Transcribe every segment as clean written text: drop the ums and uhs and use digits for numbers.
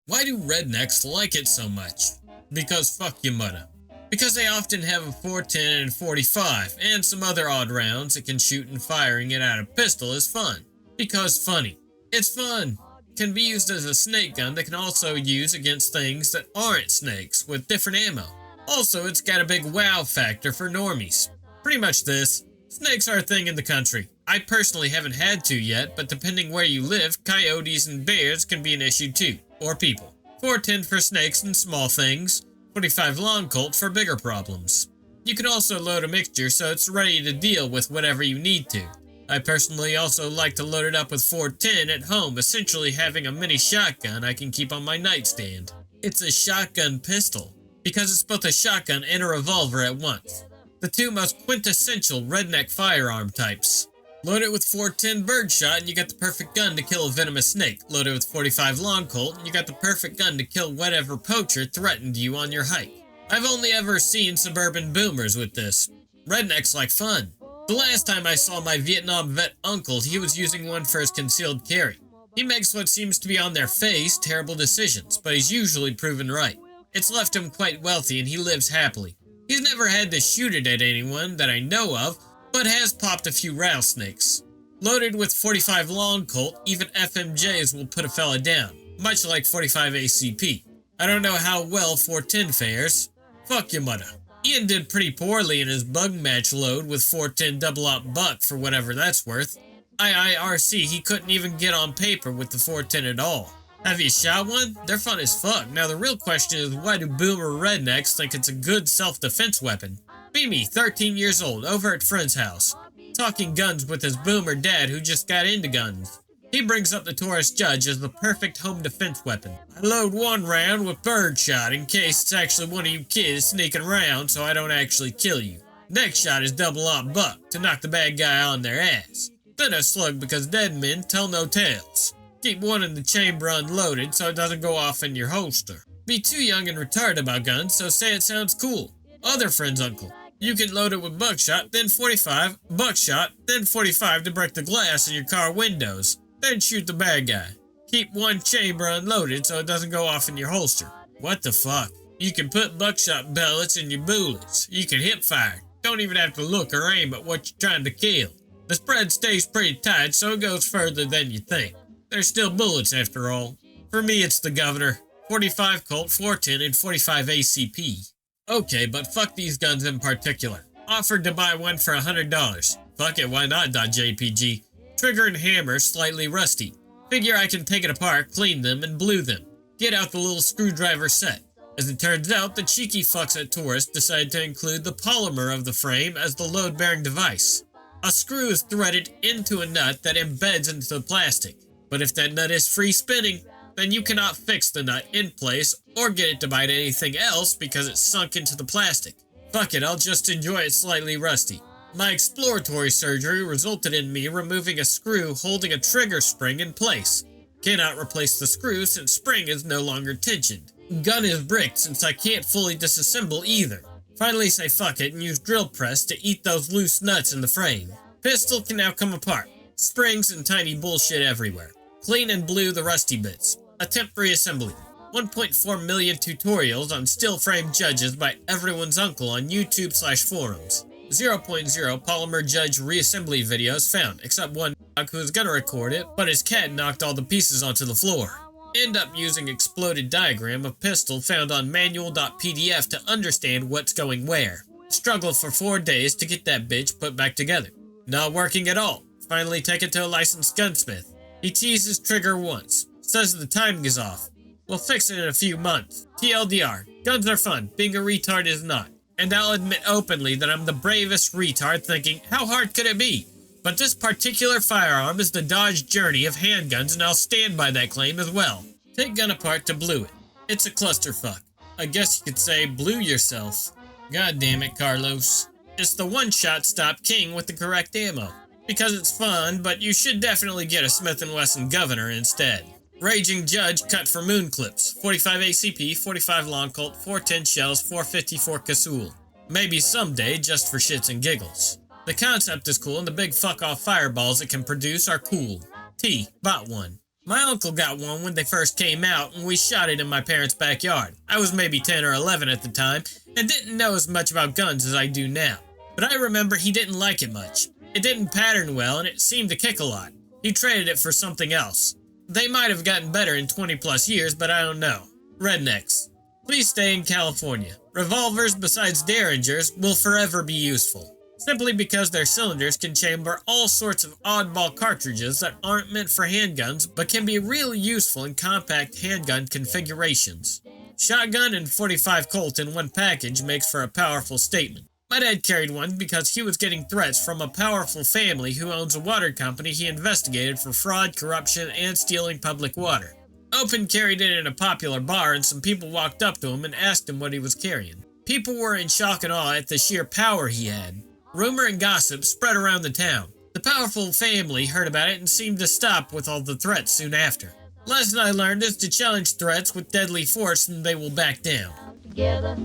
Why do rednecks like it so much? Because fuck your mother. Because they often have a 410 and 45, and some other odd rounds that can shoot, and firing it out of pistol is fun. Because funny. It's fun. Can be used as a snake gun that can also use against things that aren't snakes with different ammo. Also, it's got a big wow factor for normies. Pretty much this. Snakes are a thing in the country. I personally haven't had to yet, but depending where you live, coyotes and bears can be an issue too. Or people. 410 for snakes and small things. 45 long Colt for bigger problems. You can also load a mixture so it's ready to deal with whatever you need to. I personally also like to load it up with 410 at home, essentially having a mini shotgun I can keep on my nightstand. It's a shotgun pistol, because it's both a shotgun and a revolver at once. The two most quintessential redneck firearm types. Load it with 410 birdshot and you got the perfect gun to kill a venomous snake. Load it with 45 long Colt and you got the perfect gun to kill whatever poacher threatened you on your hike. I've only ever seen suburban boomers with this. Rednecks like fun. The last time I saw my Vietnam vet uncle, he was using one for his concealed carry. He makes what seems to be on their face terrible decisions, but he's usually proven right. It's left him quite wealthy and he lives happily. He's never had to shoot it at anyone that I know of, but has popped a few rattlesnakes. Loaded with 45 long Colt, even FMJs will put a fella down, much like 45 ACP. I don't know how well 410 fares. Fuck your mother. Ian did pretty poorly in his bug match load with 410 double-op buck for whatever that's worth. IIRC, he couldn't even get on paper with the 410 at all. Have you shot one? They're fun as fuck. Now the real question is, why do boomer rednecks think it's a good self-defense weapon? Mimi, 13 years old, over at friend's house, talking guns with his boomer dad who just got into guns. He brings up the Taurus Judge as the perfect home defense weapon. I load one round with birdshot in case it's actually one of you kids sneaking around so I don't actually kill you. Next shot is double-op buck to knock the bad guy on their ass. Then a slug because dead men tell no tales. Keep one in the chamber unloaded so it doesn't go off in your holster. Be too young and retarded about guns, so say it sounds cool. Other friend's uncle. You can load it with buckshot, then 45, buckshot, then 45 to break the glass in your car windows. Then shoot the bad guy. Keep one chamber unloaded so it doesn't go off in your holster. What the fuck? You can put buckshot pellets in your bullets. You can hip fire. Don't even have to look or aim at what you're trying to kill. The spread stays pretty tight so it goes further than you think. There's still bullets after all. For me it's the governor. 45 Colt, 410, and 45 ACP. Okay, but fuck these guns in particular. Offered to buy one for $100. Fuck it, why not, .jpg. Trigger and hammer slightly rusty. Figure I can take it apart, clean them, and blue them. Get out the little screwdriver set. As it turns out, the cheeky fucks at Taurus decided to include the polymer of the frame as the load-bearing device. A screw is threaded into a nut that embeds into the plastic. But if that nut is free spinning, then you cannot fix the nut in place or get it to bite anything else because it's sunk into the plastic. Fuck it, I'll just enjoy it slightly rusty. My exploratory surgery resulted in me removing a screw holding a trigger spring in place. Cannot replace the screw since spring is no longer tensioned. Gun is bricked since I can't fully disassemble either. Finally say fuck it and use drill press to eat those loose nuts in the frame. Pistol can now come apart. Springs and tiny bullshit everywhere. Clean and blue the rusty bits. Attempt reassembly. 1.4 million tutorials on still frame judges by everyone's uncle on YouTube/forums. 0.0 polymer judge reassembly videos found, except one dog who was gonna record it, but his cat knocked all the pieces onto the floor. End up using exploded diagram of pistol found on manual.pdf to understand what's going where. Struggled for 4 days to get that bitch put back together. Not working at all. Finally take it to a licensed gunsmith. He teases trigger once. Says the timing is off. We'll fix it in a few months. TLDR. Guns are fun. Being a retard is not. And I'll admit openly that I'm the bravest retard thinking, how hard could it be? But this particular firearm is the Dodge journey of handguns and I'll stand by that claim as well. Take gun apart to blue it. It's a clusterfuck. I guess you could say blue yourself. God damn it, Carlos. It's the one-shot stop king with the correct ammo. Because it's fun, but you should definitely get a Smith & Wesson Governor instead. Raging Judge cut for moon clips. 45 ACP, 45 Long Colt, 410 shells, 454 Casul. Maybe someday, just for shits and giggles. The concept is cool and the big fuck-off fireballs it can produce are cool. T. Bought one. My uncle got one when they first came out, and we shot it in my parents' backyard. I was maybe 10 or 11 at the time, and didn't know as much about guns as I do now. But I remember he didn't like it much. It didn't pattern well, and it seemed to kick a lot. He traded it for something else. They might have gotten better in 20 plus years, but I don't know. Rednecks. Please stay in California. Revolvers besides Derringers will forever be useful, simply because their cylinders can chamber all sorts of oddball cartridges that aren't meant for handguns but can be really useful in compact handgun configurations. Shotgun and .45 Colt in one package makes for a powerful statement. My dad carried one because he was getting threats from a powerful family who owns a water company he investigated for fraud, corruption, and stealing public water. Open carried it in a popular bar, and some people walked up to him and asked him what he was carrying. People were in shock and awe at the sheer power he had. Rumor and gossip spread around the town. The powerful family heard about it and seemed to stop with all the threats soon after. Lesson I learned is to challenge threats with deadly force and they will back down. Together,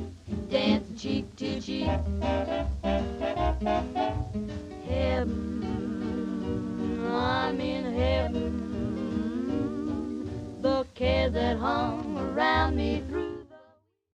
dance cheek to cheek. Heaven, I'm in heaven. The cares that hung around me through